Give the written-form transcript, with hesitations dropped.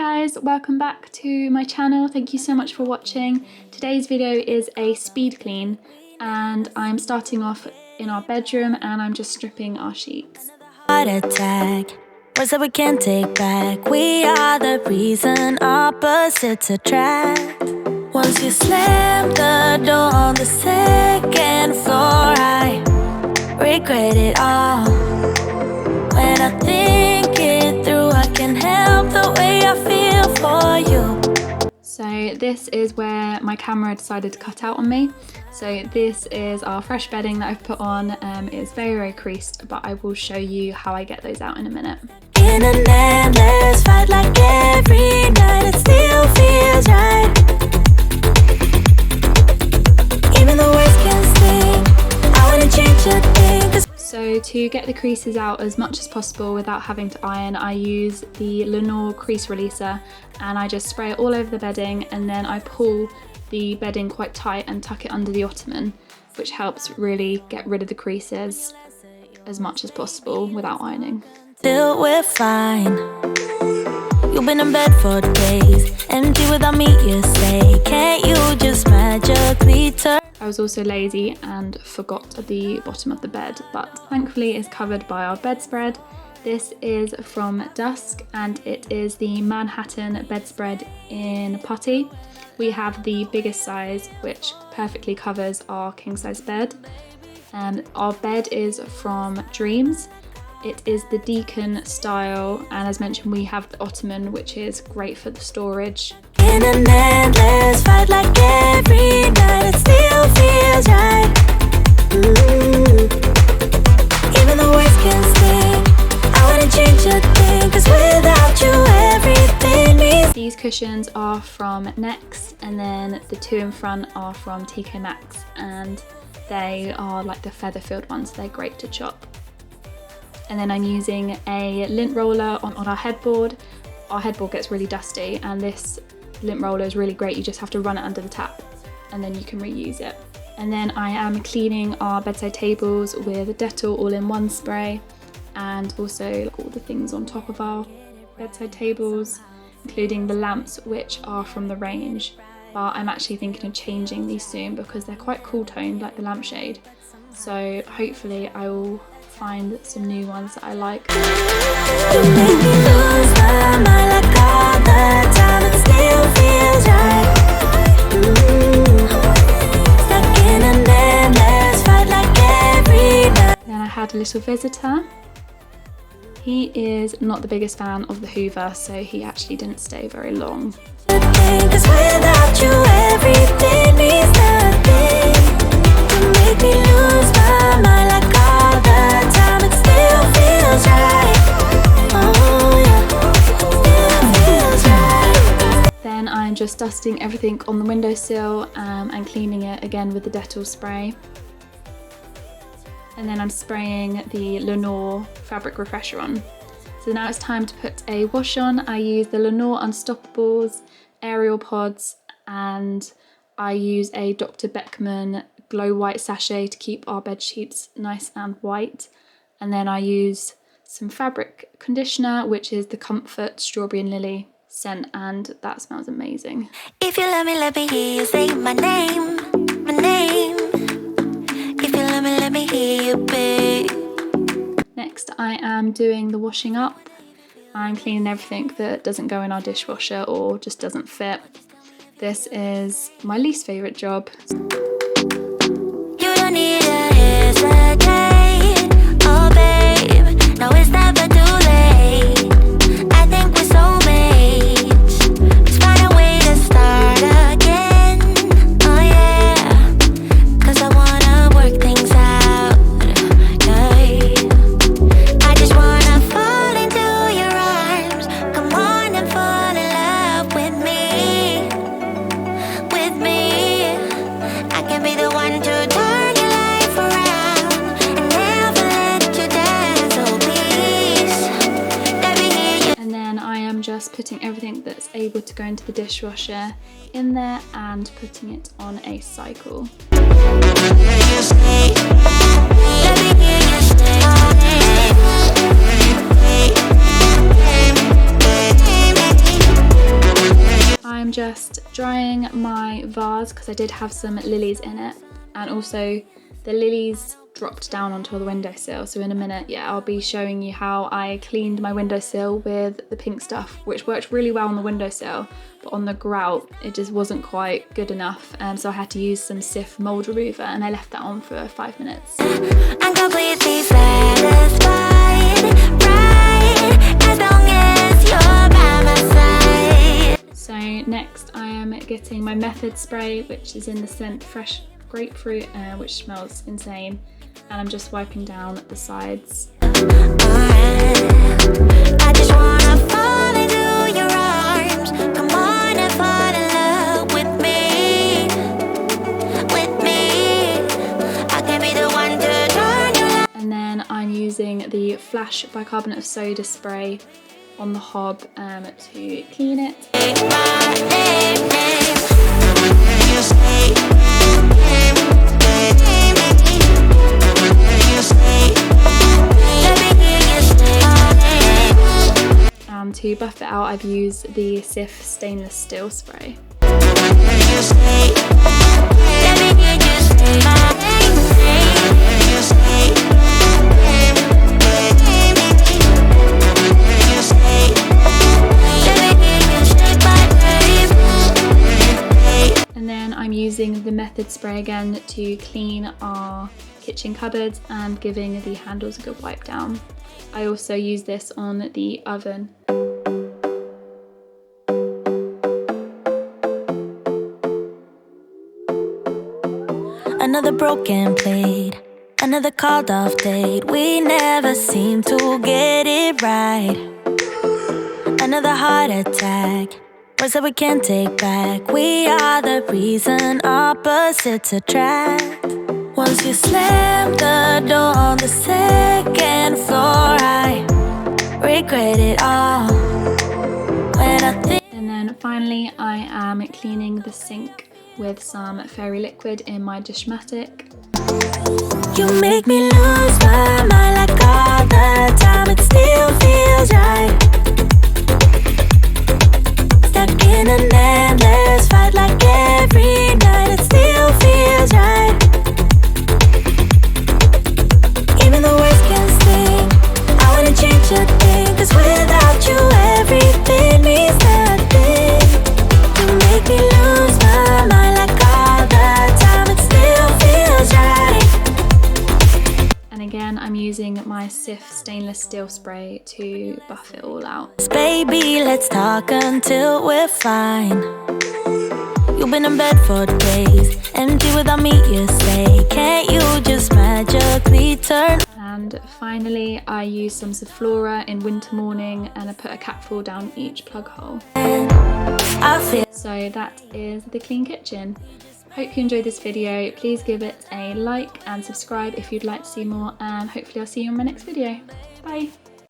guys, welcome back to my channel. Thank you so much for watching. Today's video is a speed clean and I'm starting off in our bedroom and I'm just stripping our sheets. Heart attack, words that we can't take back. We are the reason opposites attract. Once you slam the door on the second floor, I regret it all. When I think it through, I can help the way I feel for you. So this is where my camera decided to cut out on me. So this is our fresh bedding that I've put on. It's very creased, but I will show you how I get those out in a minute. In an endless fight, like every night, it still feels right. Even the worst can sting, I wanna change a thing, 'cause so to get the creases out as much as possible without having to iron, I use the Lenor crease releaser and I just spray it all over the bedding, and then I pull the bedding quite tight and tuck it under the ottoman, which helps really get rid of the creases as much as possible without ironing. still we're fine. You've been in bed for days, empty without me, you say. Can't you just magically turn? I was also lazy and forgot the bottom of the bed, but thankfully it's covered by our bedspread. This is from Dusk and it is the Manhattan bedspread in putty. We have the biggest size, which perfectly covers our king size bed. Our bed is from Dreams. It is the Deacon style, and as mentioned, we have the ottoman, which is great for the storage. In an endless fight, like every night, it still feels right. Even the worst can sting, I wanna change a thing, 'cause without you everything means. These cushions are from Next, and then the two in front are from TK Maxx, and they are like the feather filled ones. They're great to chop. And then I'm using a lint roller on our headboard. Our headboard gets really dusty and this lint roller is really great. You just have to run it under the tap and then you can reuse it. And then I am cleaning our bedside tables with Dettol all-in-one spray, and also all the things on top of our bedside tables, including the lamps, which are from the range. But I'm actually thinking of changing these soon because they're quite cool toned, like the lampshade. So hopefully I will find some new ones that I like. You make me lose my mind, like all the time, it still feels right. Stuck in an endless fight, like every night. Then I had a little visitor. He is not the biggest fan of the Hoover, so he actually didn't stay very long. 'Cause without you everything means nothing. You make me lose my mind, like all the time, it still feels right. Oh yeah, still feels right. Then I'm just dusting everything on the windowsill and cleaning it again with the Dettol spray. And then I'm spraying the Lenor fabric refresher on. So now it's time to put a wash on. I use the Lenor Unstoppables Aerial Pods, and I use a Dr. Beckman Glow White sachet to keep our bed sheets nice and white. And then I use some fabric conditioner, which is the Comfort Strawberry and Lily scent, and that smells amazing. If you let me hear you say my name, my name. If you let me hear you, babe. Next, I am doing the washing up. I'm cleaning everything that doesn't go in our dishwasher or just doesn't fit. This is my least favourite job. You don't need to hesitate, oh babe. Now it's never too late. I think we're soulmates. Let's find a way to start again, oh yeah. 'Cause I wanna work things out, yeah. I just wanna fall into your arms. Come on and fall in love with me, with me. I can be the one to turn your life around and never let you down, so please let me hear you. And then I am just putting everything that's able to go into the dishwasher in there and putting it on a cycle. Let me hear you say, let me hear you say. drying my vase because I did have some lilies in it, and also the lilies dropped down onto the windowsill. So in a minute, yeah, I'll be showing you how I cleaned my windowsill with the pink stuff, which worked really well on the windowsill, but on the grout it just wasn't quite good enough, so I had to use some Cif mold remover, and I left that on for 5 minutes. I'm completely satisfied, right, as long as you're by my side. So next I am getting my Method spray, which is in the scent Fresh Grapefruit, which smells insane, and I'm just wiping down the sides. I just wanna fall into your arms. Come on and fall in love with me. I can be the one to turn you. And then I'm using the Flash bicarbonate of soda spray on the hob to clean it. And to buff it out, I've used the Cif stainless steel spray. And then I'm using the Method spray again to clean our kitchen cupboards and giving the handles a good wipe down. I also use this on the oven. Another broken plate, another called off date. We never seem to get it right. Another heart attack, words that we can't take back. We are the reason opposites attract. Once you slam the door on the second floor, I regret it all. When I think. And then finally I am cleaning the sink with some fairy liquid in my Dishmatic. You make me lose my mind like all the time. It still feels right. Stuck in an endless fight like every night. It still feels right. Even the worst can sting. I wanna change a thing, 'cause without you everything means nothing. You make me lose my mind like all the time. It still feels right. And again I'm using my Cif stainless steel spray to buff it all out. Baby, let's talk until we're fine. You've been in bed for days, empty without me, you say. Can't you just magically turn? And finally I use some Zoflora in Winter Morning, and I put a capful down each plug hole. I feel. So that is the clean kitchen. Hope you enjoyed this video. Please give it a like and subscribe if you'd like to see more, and hopefully I'll see you in my next video. Bye!